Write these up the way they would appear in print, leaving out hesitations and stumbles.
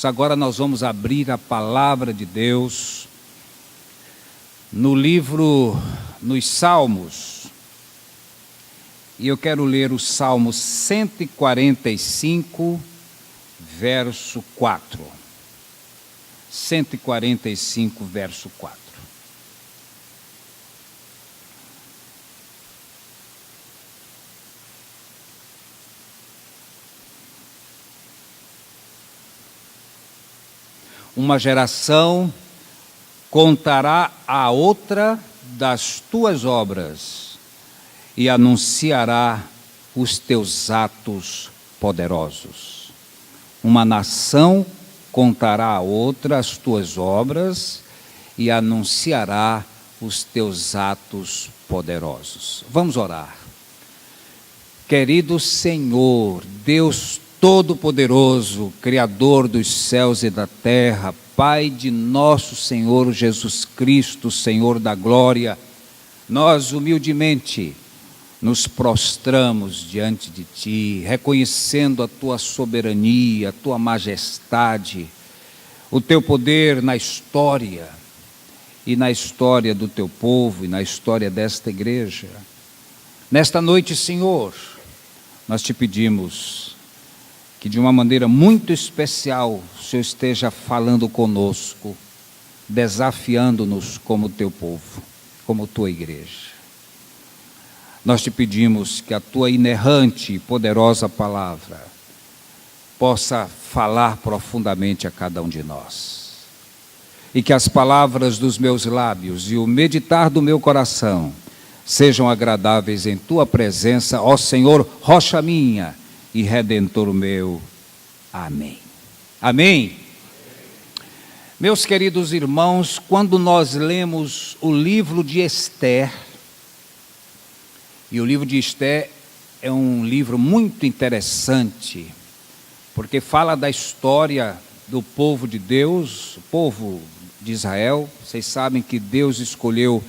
Agora nós vamos abrir a palavra de Deus nos Salmos. E eu quero ler o Salmo 145, verso 4. 145, verso 4. Uma geração contará à outra das tuas obras e anunciará os teus atos poderosos. Uma nação contará à outra as tuas obras e anunciará os teus atos poderosos. Vamos orar. Querido Senhor, Deus Todo-Poderoso, Criador dos céus e da terra, Pai de nosso Senhor Jesus Cristo, Senhor da glória, nós humildemente nos prostramos diante de Ti, reconhecendo a Tua soberania, a Tua majestade, o Teu poder na história, e na história do Teu povo, e na história desta igreja. Nesta noite, Senhor, nós Te pedimos que de uma maneira muito especial o Senhor esteja falando conosco, desafiando-nos como Teu povo, como Tua igreja. Nós Te pedimos que a Tua inerrante e poderosa palavra possa falar profundamente a cada um de nós. E que as palavras dos meus lábios e o meditar do meu coração sejam agradáveis em Tua presença, ó Senhor, rocha minha e Redentor meu. Amém. Amém. Meus queridos irmãos, quando nós lemos o livro de Esther, e o livro de Esther é um livro muito interessante, porque fala da história do povo de Deus, o povo de Israel. Vocês sabem que Deus escolheu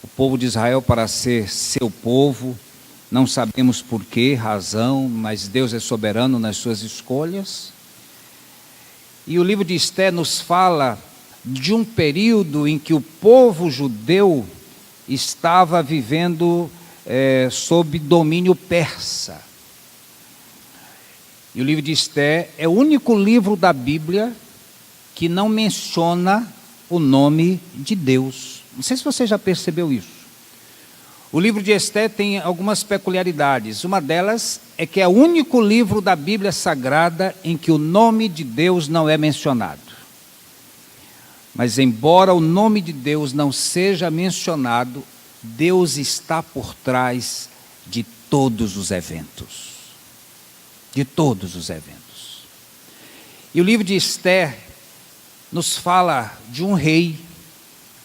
o povo de Israel para ser seu povo. Não sabemos por que razão, mas Deus é soberano nas suas escolhas. E o livro de Esther nos fala de um período em que o povo judeu estava vivendo sob domínio persa. E o livro de Esther é o único livro da Bíblia que não menciona o nome de Deus. Não sei se você já percebeu isso. O livro de Esther tem algumas peculiaridades. Uma delas é que é o único livro da Bíblia Sagrada em que o nome de Deus não é mencionado. Mas embora o nome de Deus não seja mencionado, Deus está por trás de todos os eventos. De todos os eventos. E o livro de Esther nos fala de um rei,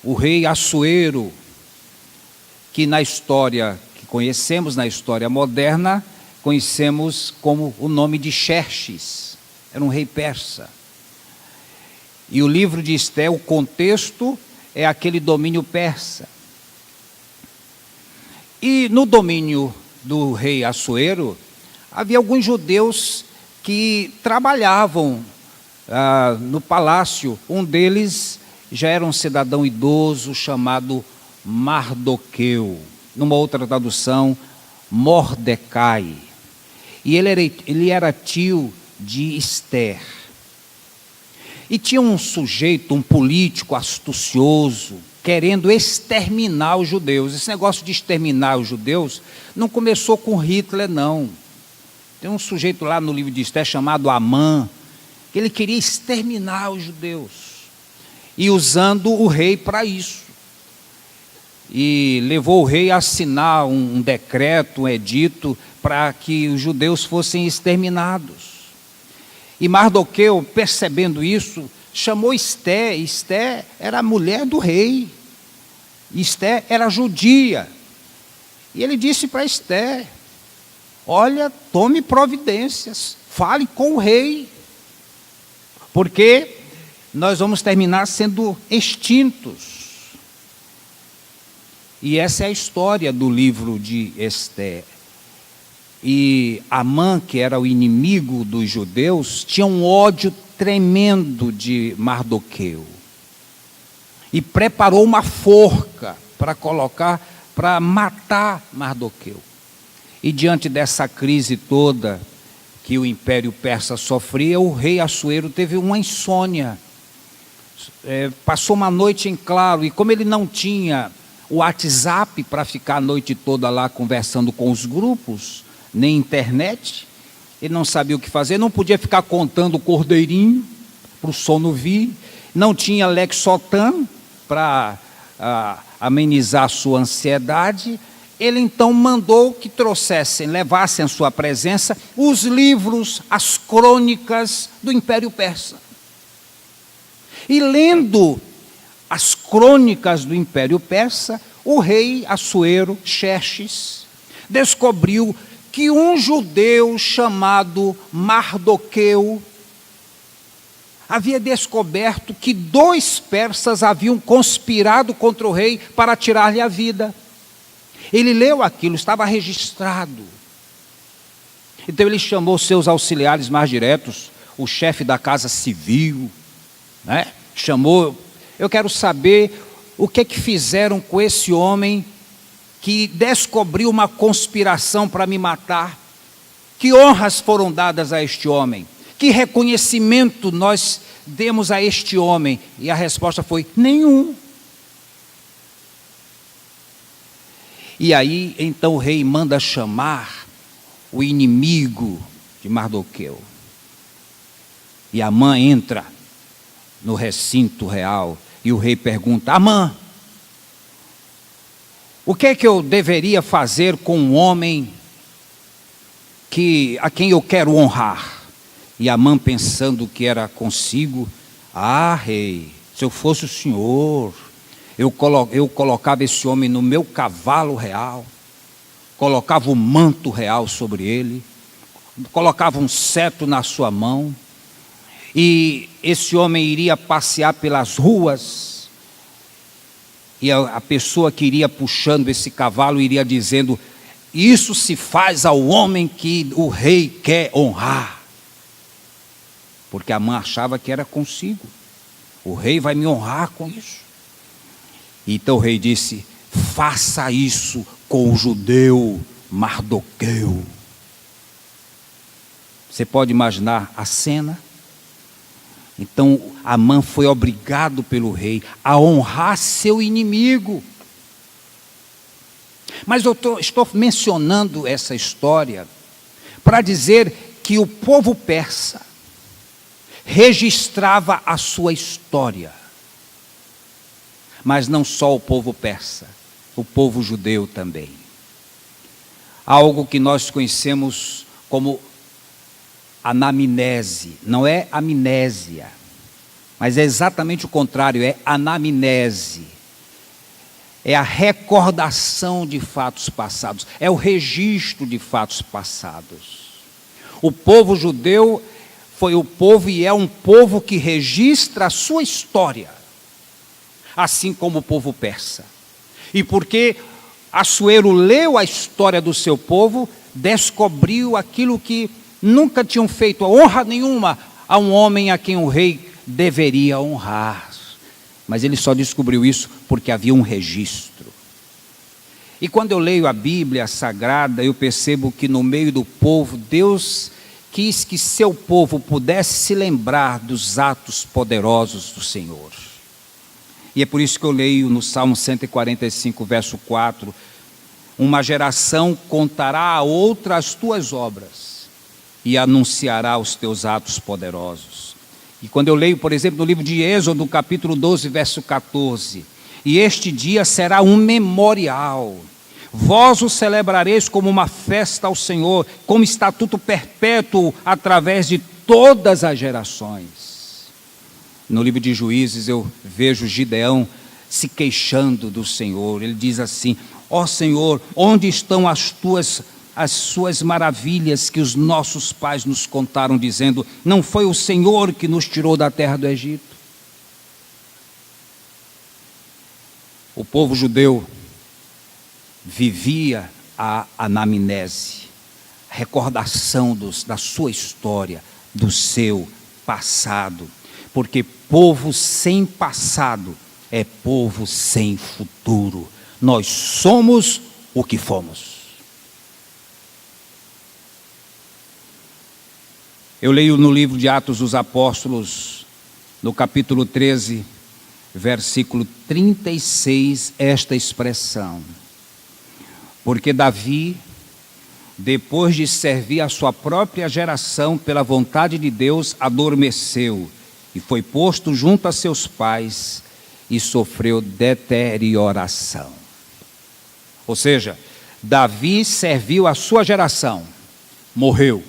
o rei Assuero, que na história que conhecemos, na história moderna, conhecemos como o nome de Xerxes. Era um rei persa. E o livro de Esther, o contexto é aquele domínio persa. E no domínio do rei Assuero, havia alguns judeus que trabalhavam no palácio. Um deles já era um cidadão idoso chamado Mardoqueu, numa outra tradução, Mordecai. E ele era tio de Esther. E tinha um sujeito, um político astucioso, querendo exterminar os judeus. Esse negócio de exterminar os judeus não começou com Hitler, não. Tem um sujeito lá no livro de Esther chamado Amã, que ele queria exterminar os judeus, e usando o rei para isso. E levou o rei a assinar um decreto, um edito, para que os judeus fossem exterminados. E Mardoqueu, percebendo isso, chamou Esther. Esther era a mulher do rei. Esther era judia. E ele disse para Esther: olha, tome providências, fale com o rei, porque nós vamos terminar sendo extintos. E essa é a história do livro de Esther. E Amã, que era o inimigo dos judeus, tinha um ódio tremendo de Mardoqueu. E preparou uma forca para matar Mardoqueu. E diante dessa crise toda que o Império Persa sofria, o rei Assuero teve uma insônia. Passou uma noite em claro, e como ele não tinha o WhatsApp para ficar a noite toda lá conversando com os grupos, nem internet, ele não sabia o que fazer, não podia ficar contando o cordeirinho para o sono vir, não tinha Lexotan para amenizar a sua ansiedade. Ele então mandou que levassem à sua presença os livros, as crônicas do Império Persa. E lendo as crônicas do Império Persa, o rei Assuero, Xerxes, descobriu que um judeu chamado Mardoqueu havia descoberto que 2 persas haviam conspirado contra o rei para tirar-lhe a vida. Ele leu aquilo, estava registrado. Então ele chamou seus auxiliares mais diretos, o chefe da casa civil, chamou, eu quero saber o que fizeram com esse homem que descobriu uma conspiração para me matar. Que honras foram dadas a este homem? Que reconhecimento nós demos a este homem? E a resposta foi: nenhum. E aí, então o rei manda chamar o inimigo de Mardoqueu. E Amã entra no recinto real e o rei pergunta: Amã, o que é que eu deveria fazer com um homem a quem eu quero honrar? E Amã, pensando que era consigo: rei, se eu fosse o senhor, eu colocava esse homem no meu cavalo real, colocava o manto real sobre ele, colocava um cetro na sua mão, e esse homem iria passear pelas ruas, e a pessoa que iria puxando esse cavalo iria dizendo: isso se faz ao homem que o rei quer honrar. Porque Amã achava que era consigo. O rei vai me honrar com isso. Então o rei disse: faça isso com o judeu Mardoqueu. Você pode imaginar a cena? Então Amã foi obrigado pelo rei a honrar seu inimigo. Mas eu estou mencionando essa história para dizer que o povo persa registrava a sua história. Mas não só o povo persa, o povo judeu também. Algo que nós conhecemos como anamnese, não é amnésia, mas é exatamente o contrário, é anamnese. É a recordação de fatos passados, é o registro de fatos passados. O povo judeu foi o povo e é um povo que registra a sua história, assim como o povo persa. E porque Assuero leu a história do seu povo, descobriu aquilo que nunca tinham feito honra nenhuma a um homem a quem o rei deveria honrar. Mas ele só descobriu isso porque havia um registro. E quando eu leio a Bíblia Sagrada, eu percebo que no meio do povo, Deus quis que seu povo pudesse se lembrar dos atos poderosos do Senhor. E é por isso que eu leio no Salmo 145, verso 4, uma geração contará a outra as tuas obras e anunciará os teus atos poderosos. E quando eu leio, por exemplo, no livro de Êxodo, capítulo 12, verso 14, e este dia será um memorial. Vós o celebrareis como uma festa ao Senhor, como estatuto perpétuo através de todas as gerações. No livro de Juízes eu vejo Gideão se queixando do Senhor. Ele diz assim: ó Senhor, onde estão as suas maravilhas que os nossos pais nos contaram, dizendo: não foi o Senhor que nos tirou da terra do Egito? O povo judeu vivia a anamnese, recordação da sua história, do seu passado. Porque povo sem passado é povo sem futuro. Nós somos o que fomos. Eu leio no livro de Atos dos Apóstolos, no capítulo 13, versículo 36, esta expressão. Porque Davi, depois de servir a sua própria geração pela vontade de Deus, adormeceu e foi posto junto a seus pais e sofreu deterioração. Ou seja, Davi serviu a sua geração, morreu,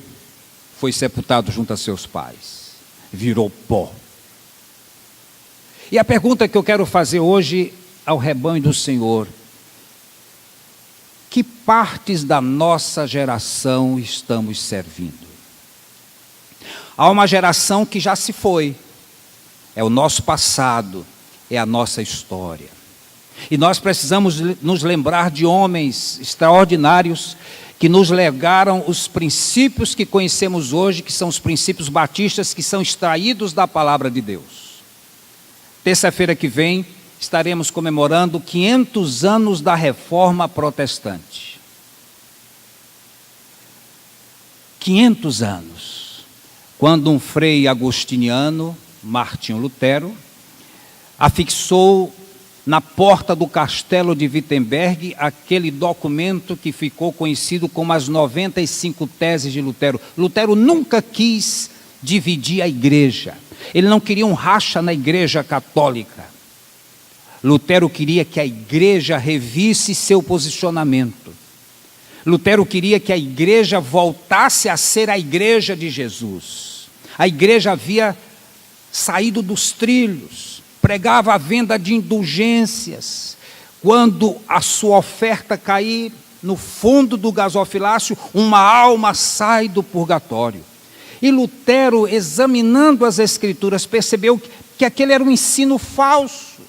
foi sepultado junto a seus pais, virou pó. E a pergunta que eu quero fazer hoje ao rebanho do Senhor: que partes da nossa geração estamos servindo? Há uma geração que já se foi, é o nosso passado, é a nossa história. E nós precisamos nos lembrar de homens extraordinários que nos legaram os princípios que conhecemos hoje, que são os princípios batistas, que são extraídos da palavra de Deus. Terça-feira que vem estaremos comemorando 500 anos da Reforma Protestante. 500 anos, quando um frei agostiniano, Martinho Lutero, afixou na porta do castelo de Wittenberg aquele documento que ficou conhecido como as 95 teses de Lutero. Lutero nunca quis dividir a igreja. Ele não queria um racha na igreja católica. Lutero queria que a igreja revisse seu posicionamento. Lutero queria que a igreja voltasse a ser a igreja de Jesus. A igreja havia saído dos trilhos, pregava a venda de indulgências. Quando a sua oferta cair no fundo do gasofilácio, uma alma sai do purgatório. E Lutero, examinando as Escrituras, percebeu que aquele era um ensino falso.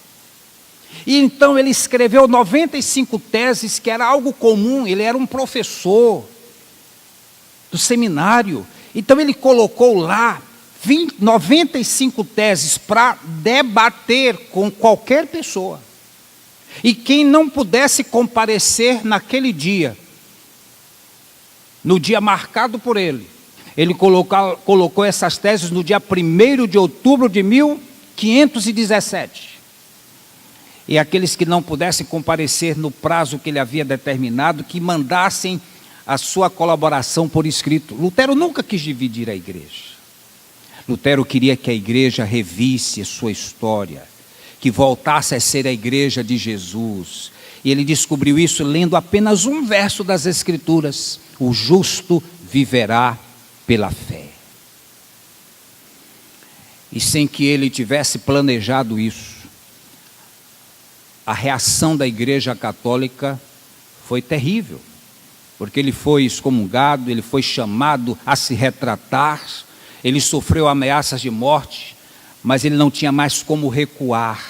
E então ele escreveu 95 teses, que era algo comum. Ele era um professor do seminário. Então ele colocou lá 95 teses para debater com qualquer pessoa. E quem não pudesse comparecer naquele dia, no dia marcado por ele, ele colocou essas teses no dia 1º de outubro de 1517. E aqueles que não pudessem comparecer no prazo que ele havia determinado, que mandassem a sua colaboração por escrito. Lutero nunca quis dividir a igreja. Lutero queria que a igreja revisse a sua história, que voltasse a ser a igreja de Jesus. E ele descobriu isso lendo apenas um verso das Escrituras: o justo viverá pela fé. E sem que ele tivesse planejado isso, a reação da igreja católica foi terrível, porque ele foi excomungado, ele foi chamado a se retratar, ele sofreu ameaças de morte, mas ele não tinha mais como recuar.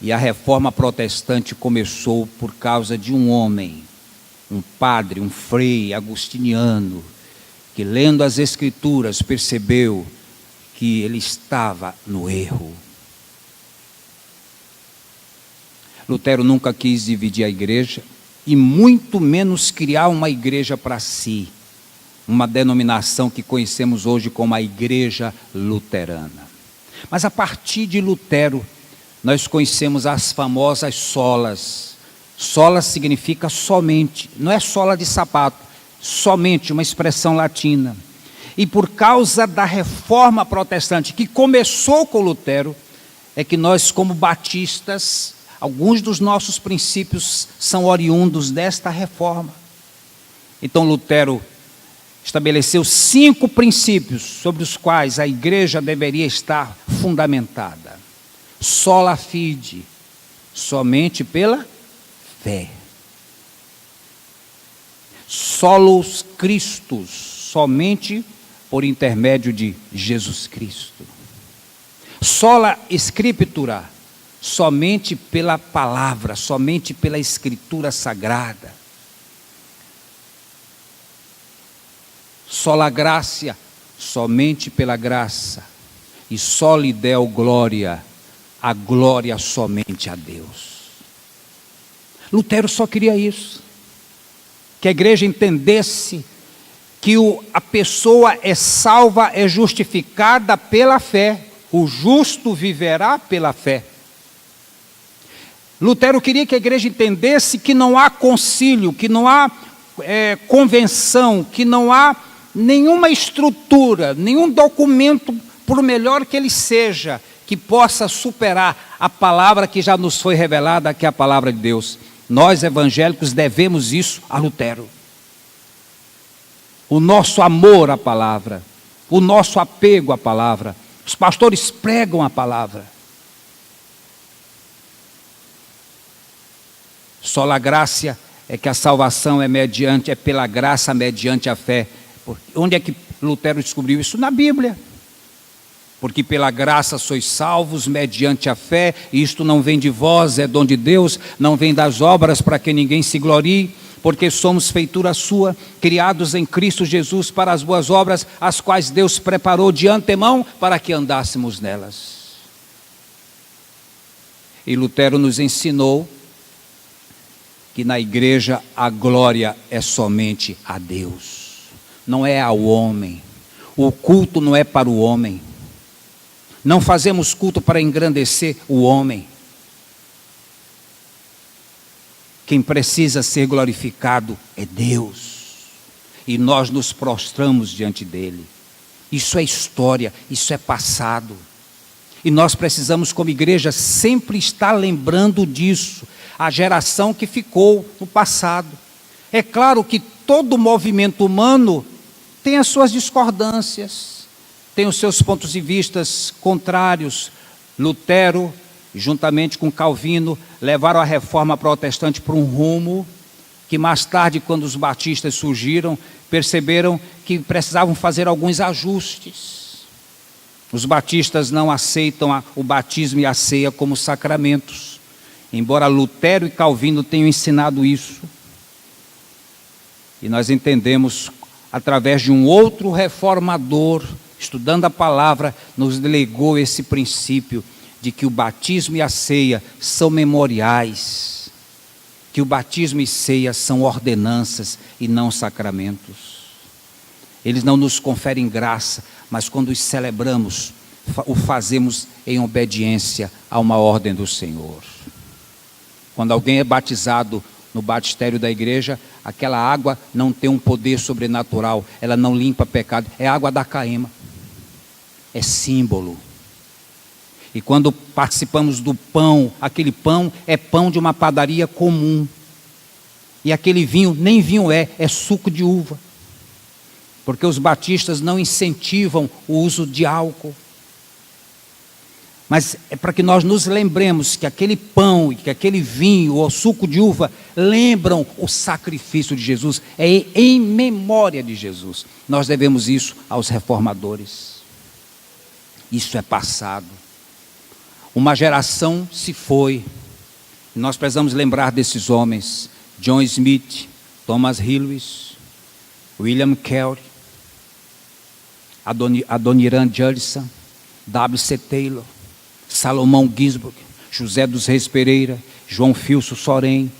E a reforma protestante começou por causa de um homem, um padre, um frei agostiniano, que lendo as Escrituras percebeu que ele estava no erro. Lutero nunca quis dividir a igreja, e muito menos criar uma igreja para si, uma denominação que conhecemos hoje como a Igreja Luterana. Mas a partir de Lutero, nós conhecemos as famosas solas. Sola significa somente, não é sola de sapato, somente, uma expressão latina. E por causa da reforma protestante, que começou com Lutero, é que nós, como batistas, alguns dos nossos princípios são oriundos desta reforma. Então Lutero estabeleceu 5 princípios sobre os quais a igreja deveria estar fundamentada. Sola fide, somente pela fé. Solus Christus, somente por intermédio de Jesus Cristo. Sola Scriptura, somente pela palavra, somente pela Escritura Sagrada. sola gracia, somente pela graça, e só lhe deu glória, a glória somente a Deus. Lutero só queria isso, que a igreja entendesse que a pessoa é salva, é justificada pela fé, o justo viverá pela fé. Lutero queria que a igreja entendesse que não há concílio, que não há convenção, que não há nenhuma estrutura, nenhum documento, por melhor que ele seja, que possa superar a palavra que já nos foi revelada, que é a palavra de Deus. Nós evangélicos devemos isso a Lutero. O nosso amor à palavra, o nosso apego à palavra. Os pastores pregam a palavra. Sola gracia é que a salvação é pela graça mediante a fé. Onde é que Lutero descobriu isso? Na Bíblia. Porque pela graça sois salvos mediante a fé, e isto não vem de vós, é dom de Deus, não vem das obras para que ninguém se glorie, porque somos feitura sua, criados em Cristo Jesus para as boas obras, as quais Deus preparou de antemão para que andássemos nelas. E Lutero nos ensinou que na igreja a glória é somente a Deus, não é ao homem. O culto não é para o homem. Não fazemos culto para engrandecer o homem. Quem precisa ser glorificado é Deus. E nós nos prostramos diante dele. Isso é história, isso é passado. E nós precisamos, como igreja, sempre estar lembrando disso. A geração que ficou no passado. É claro que todo movimento humano tem as suas discordâncias, tem os seus pontos de vista contrários. Lutero, juntamente com Calvino, levaram a reforma protestante para um rumo que mais tarde, quando os batistas surgiram, perceberam que precisavam fazer alguns ajustes. Os batistas não aceitam o batismo e a ceia como sacramentos, embora Lutero e Calvino tenham ensinado isso. E nós entendemos, através de um outro reformador, estudando a palavra, nos delegou esse princípio de que o batismo e a ceia são memoriais, que o batismo e ceia são ordenanças e não sacramentos. Eles não nos conferem graça, mas quando os celebramos, o fazemos em obediência a uma ordem do Senhor. Quando alguém é batizado no batistério da igreja, aquela água não tem um poder sobrenatural, ela não limpa pecado, é água da caema, é símbolo. E quando participamos do pão, aquele pão é pão de uma padaria comum, e aquele vinho, nem vinho é suco de uva, porque os batistas não incentivam o uso de álcool. Mas é para que nós nos lembremos que aquele pão e que aquele vinho ou suco de uva lembram o sacrifício de Jesus, é em memória de Jesus. Nós devemos isso aos reformadores. Isso é passado. Uma geração se foi. Nós precisamos lembrar desses homens: John Smith, Thomas Hillwys, William Carey, Adoniran Judson, W.C. Taylor, Salomão Ginsburg, José dos Reis Pereira, João Filso Sorém.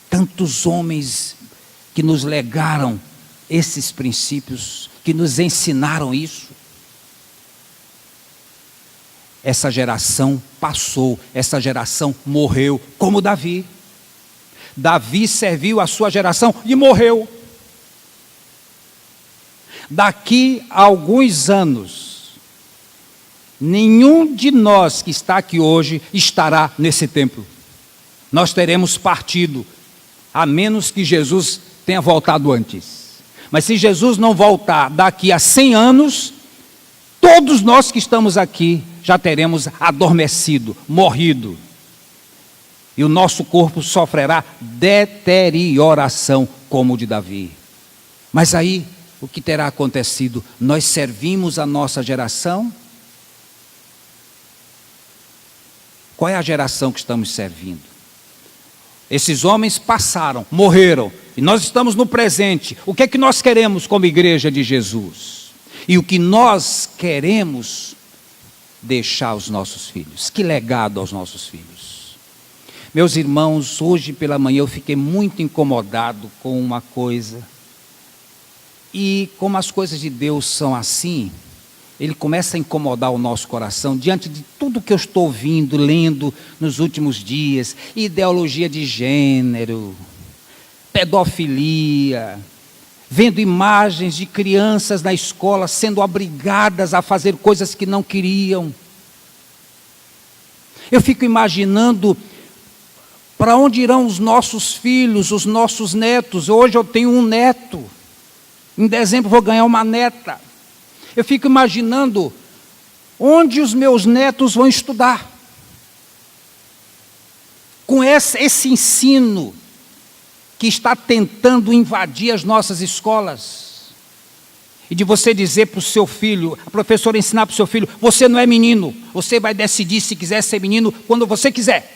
Tantos homens que nos legaram esses princípios, que nos ensinaram isso. Essa geração passou, essa geração morreu, como Davi. Davi serviu a sua geração e morreu. Daqui a alguns anos, nenhum de nós que está aqui hoje estará nesse templo. Nós teremos partido, a menos que Jesus tenha voltado antes. Mas se Jesus não voltar daqui a 100 anos, todos nós que estamos aqui já teremos adormecido, morrido. E o nosso corpo sofrerá deterioração como o de Davi. Mas aí, o que terá acontecido? Nós servimos a nossa geração? Qual é a geração que estamos servindo? Esses homens passaram, morreram, e nós estamos no presente. O que é que nós queremos como igreja de Jesus? E o que nós queremos deixar aos nossos filhos? Que legado aos nossos filhos? Meus irmãos, hoje pela manhã eu fiquei muito incomodado com uma coisa. E como as coisas de Deus são assim, ele começa a incomodar o nosso coração diante de tudo que eu estou ouvindo, lendo nos últimos dias, ideologia de gênero, pedofilia, vendo imagens de crianças na escola sendo obrigadas a fazer coisas que não queriam. Eu fico imaginando para onde irão os nossos filhos, os nossos netos. Hoje eu tenho um neto, em dezembro vou ganhar uma neta. Eu fico imaginando onde os meus netos vão estudar. Com esse ensino que está tentando invadir as nossas escolas. E de você dizer para o seu filho, a professora ensinar para o seu filho, você não é menino, você vai decidir se quiser ser menino quando você quiser.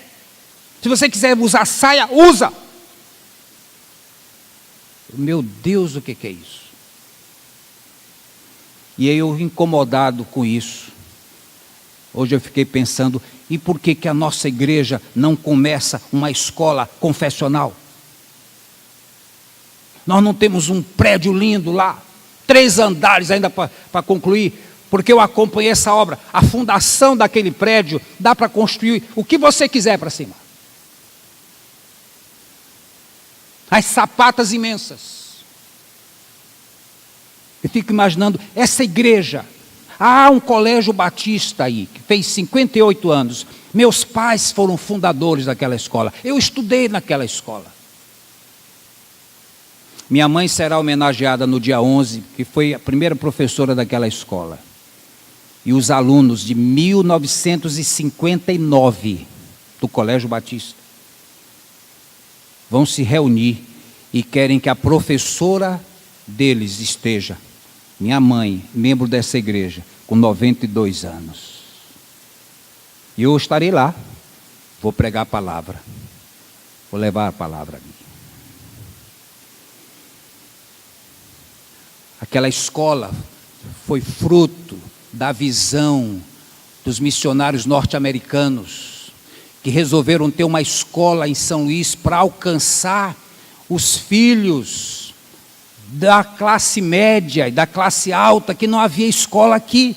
Se você quiser usar saia, usa. Meu Deus, o que é isso? E aí eu incomodado com isso. Hoje eu fiquei pensando, e por que a nossa igreja não começa uma escola confessional? Nós não temos um prédio lindo lá, 3 andares ainda para concluir, porque eu acompanhei essa obra. A fundação daquele prédio dá para construir o que você quiser para cima. As sapatas imensas. Eu fico imaginando essa igreja. Há um colégio batista aí, que fez 58 anos. Meus pais foram fundadores daquela escola. Eu estudei naquela escola. Minha mãe será homenageada no dia 11, que foi a primeira professora daquela escola. E os alunos de 1959 do Colégio Batista vão se reunir e querem que a professora deles esteja. Minha mãe, membro dessa igreja, com 92 anos. E eu estarei lá, vou pregar a palavra, vou levar a palavra ali. Aquela escola foi fruto da visão dos missionários norte-americanos, que resolveram ter uma escola em São Luís para alcançar os filhos da classe média e da classe alta, que não havia escola aqui.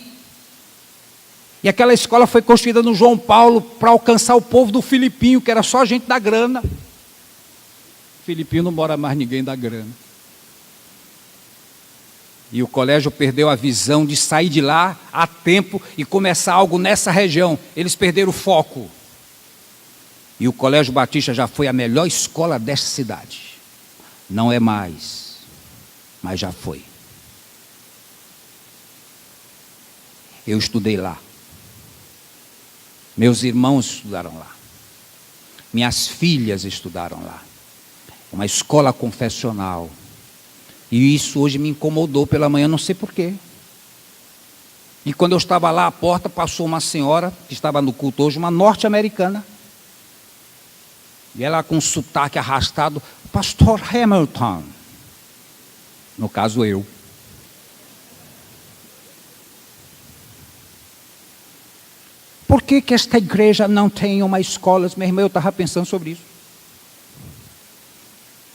E aquela escola foi construída no João Paulo para alcançar o povo do Filipinho, que era só gente da grana. Filipinho não mora mais ninguém da grana. E o colégio perdeu a visão de sair de lá a tempo e começar algo nessa região. Eles perderam o foco. E o Colégio Batista já foi a melhor escola desta cidade. Não é mais, mas já foi. Eu estudei lá. Meus irmãos estudaram lá. Minhas filhas estudaram lá. Uma escola confessional. E isso hoje me incomodou pela manhã, não sei porquê. E quando eu estava lá à porta, passou uma senhora, que estava no culto hoje, uma norte-americana. E ela com um sotaque arrastado, Pastor Hamilton. No caso eu. Por que esta igreja não tem uma escola? Meu irmão, eu estava pensando sobre isso.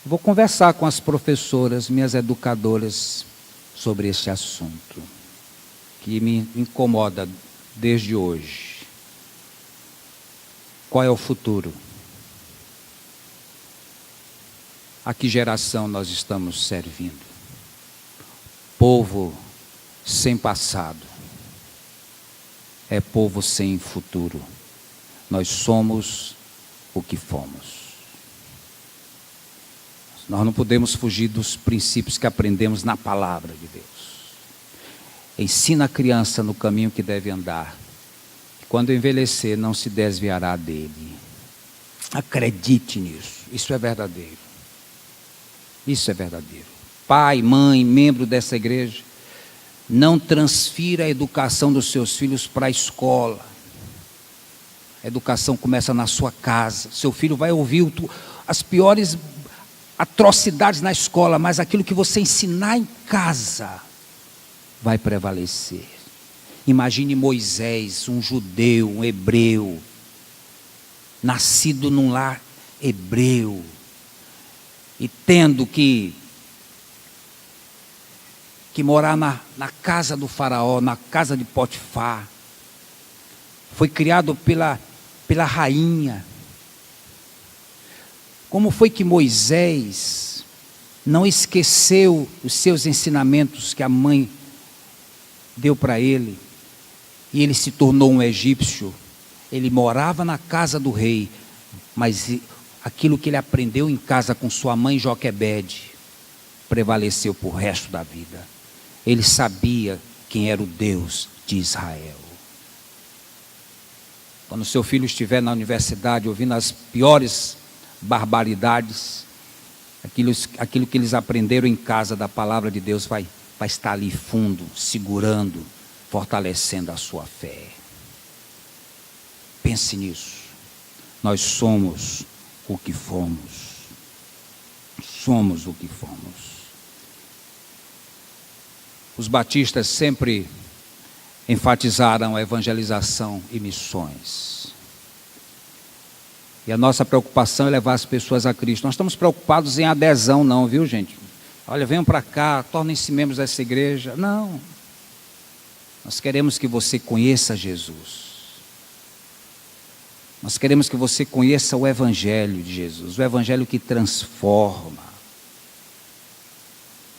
Vou conversar com as professoras, minhas educadoras, sobre esse assunto, que me incomoda desde hoje. Qual é o futuro? A que geração nós estamos servindo? Povo sem passado. É povo sem futuro. Nós somos o que fomos. Nós não podemos fugir dos princípios que aprendemos na palavra de Deus. Ensina a criança no caminho que deve andar. Quando envelhecer, não se desviará dele. Acredite nisso. Isso é verdadeiro. Isso é verdadeiro. Pai, mãe, membro dessa igreja, não transfira a educação dos seus filhos para a escola. A educação começa na sua casa. Seu filho vai ouvir as piores atrocidades na escola, mas aquilo que você ensinar em casa vai prevalecer. Imagine Moisés, um judeu, um hebreu, nascido num lar hebreu, e tendo que morar na casa do faraó, na casa de Potifar. Foi criado pela rainha. Como foi que Moisés não esqueceu os seus ensinamentos que a mãe deu para ele, e ele se tornou um egípcio? Ele morava na casa do rei, mas aquilo que ele aprendeu em casa com sua mãe Joquebede prevaleceu por resto da vida. Ele sabia quem era o Deus de Israel. Quando seu filho estiver na universidade ouvindo as piores barbaridades, aquilo que eles aprenderam em casa da palavra de Deus vai estar ali fundo, segurando, fortalecendo a sua fé. Pense nisso. Nós somos o que fomos. Somos o que fomos. Os batistas sempre enfatizaram a evangelização e missões. E a nossa preocupação é levar as pessoas a Cristo. Nós estamos preocupados em adesão não, viu gente? Olha, venham para cá, tornem-se membros dessa igreja. Não. Nós queremos que você conheça Jesus. Nós queremos que você conheça o Evangelho de Jesus, o Evangelho que transforma.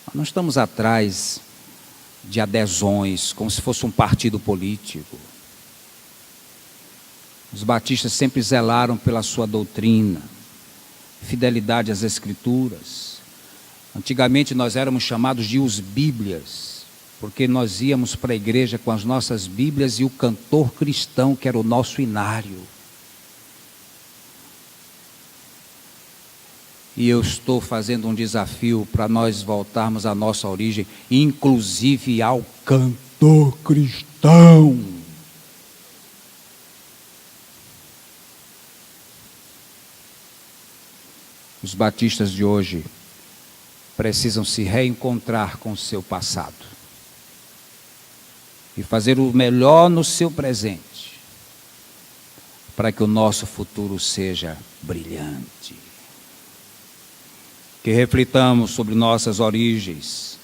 Nós não estamos atrás de adesões, como se fosse um partido político. Os batistas sempre zelaram pela sua doutrina, fidelidade às Escrituras. Antigamente nós éramos chamados de os Bíblias, porque nós íamos para a igreja com as nossas Bíblias e o cantor cristão, que era o nosso inário. E eu estou fazendo um desafio para nós voltarmos à nossa origem, inclusive ao cantor cristão. Os batistas de hoje precisam se reencontrar com o seu passado e fazer o melhor no seu presente, para que o nosso futuro seja brilhante. Que reflitamos sobre nossas origens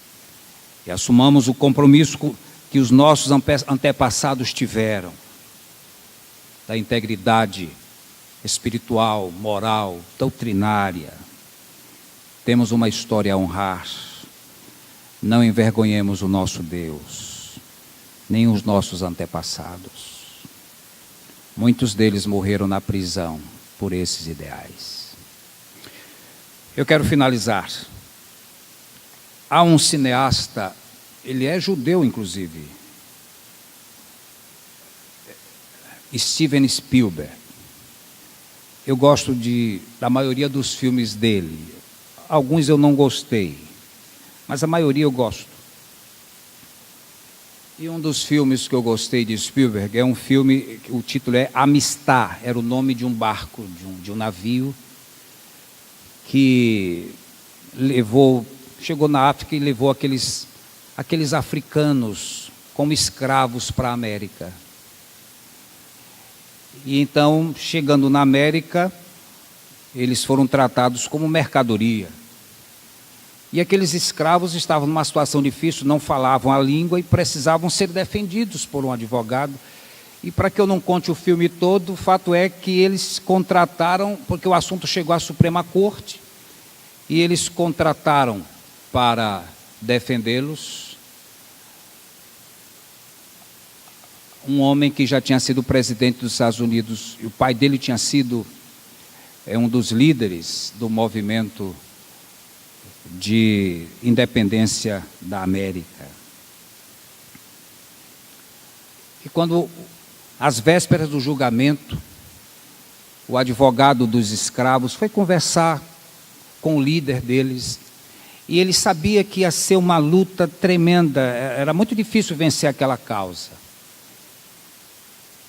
e assumamos o compromisso que os nossos antepassados tiveram, da integridade espiritual, moral, doutrinária. Temos uma história a honrar. Não envergonhemos o nosso Deus, nem os nossos antepassados. Muitos deles morreram na prisão por esses ideais. Eu quero finalizar. Há um cineasta, ele é judeu inclusive, Steven Spielberg. Eu gosto da maioria dos filmes dele. Alguns eu não gostei, mas a maioria eu gosto. E um dos filmes que eu gostei de Spielberg é um filme, o título é Amistad, era o nome de um barco, de um navio, que chegou na África e levou aqueles africanos como escravos para a América. E então, chegando na América, eles foram tratados como mercadoria. E aqueles escravos estavam numa situação difícil, não falavam a língua e precisavam ser defendidos por um advogado. E para que eu não conte o filme todo, o fato é que eles contrataram, porque o assunto chegou à Suprema Corte, e eles contrataram para defendê-los um homem que já tinha sido presidente dos Estados Unidos, e o pai dele tinha sido um dos líderes do movimento de independência da América. E quando, às vésperas do julgamento, o advogado dos escravos foi conversar com o líder deles, e ele sabia que ia ser uma luta tremenda, era muito difícil vencer aquela causa.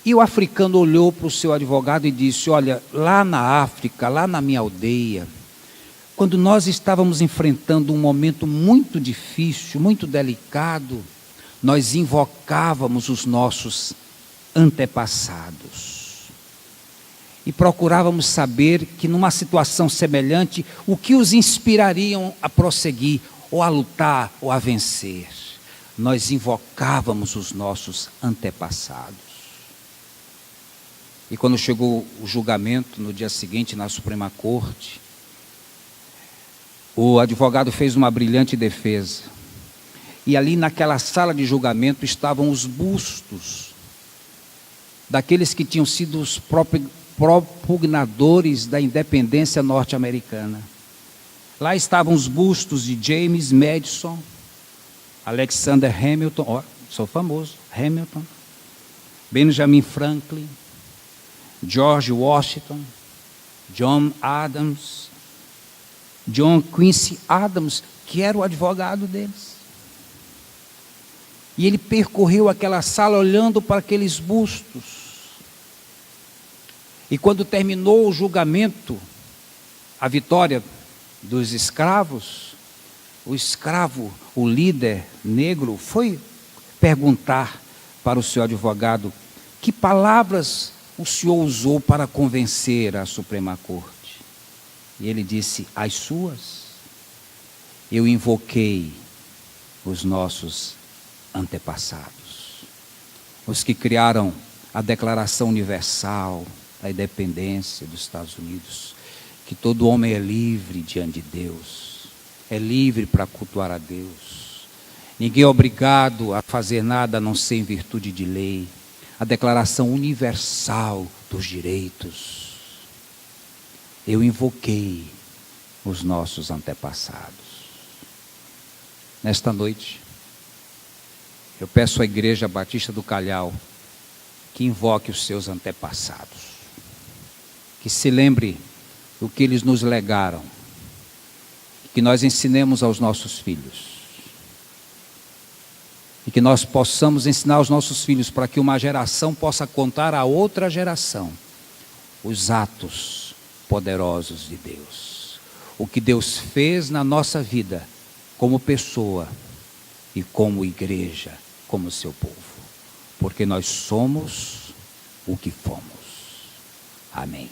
E o africano olhou para o seu advogado e disse: olha, lá na África, lá na minha aldeia, quando nós estávamos enfrentando um momento muito difícil, muito delicado, nós invocávamos os nossos antepassados. E procurávamos saber que numa situação semelhante, o que os inspirariam a prosseguir, ou a lutar, ou a vencer. Nós invocávamos os nossos antepassados. E quando chegou o julgamento, no dia seguinte, na Suprema Corte, o advogado fez uma brilhante defesa. E ali naquela sala de julgamento estavam os bustos daqueles que tinham sido os propugnadores da independência norte-americana. Lá estavam os bustos de James Madison, Alexander Hamilton, sou famoso, Hamilton, Benjamin Franklin, George Washington, John Adams, John Quincy Adams, que era o advogado deles. E ele percorreu aquela sala olhando para aqueles bustos. E quando terminou o julgamento, a vitória dos escravos, o escravo, o líder negro, foi perguntar para o seu advogado: que palavras o senhor usou para convencer a Suprema Corte? E ele disse: as suas. Eu invoquei os nossos antepassados, os que criaram a Declaração Universal da Independência dos Estados Unidos, que todo homem é livre diante de Deus, é livre para cultuar a Deus, ninguém é obrigado a fazer nada a não ser em virtude de lei, a Declaração Universal dos Direitos. Eu invoquei os nossos antepassados. Nesta noite, eu peço à Igreja Batista do Calhau que invoque os seus antepassados, que se lembre do que eles nos legaram, que nós ensinemos aos nossos filhos, e que nós possamos ensinar aos nossos filhos para que uma geração possa contar a outra geração os atos poderosos de Deus, o que Deus fez na nossa vida como pessoa e como igreja, como seu povo, porque nós somos o que fomos. Amém.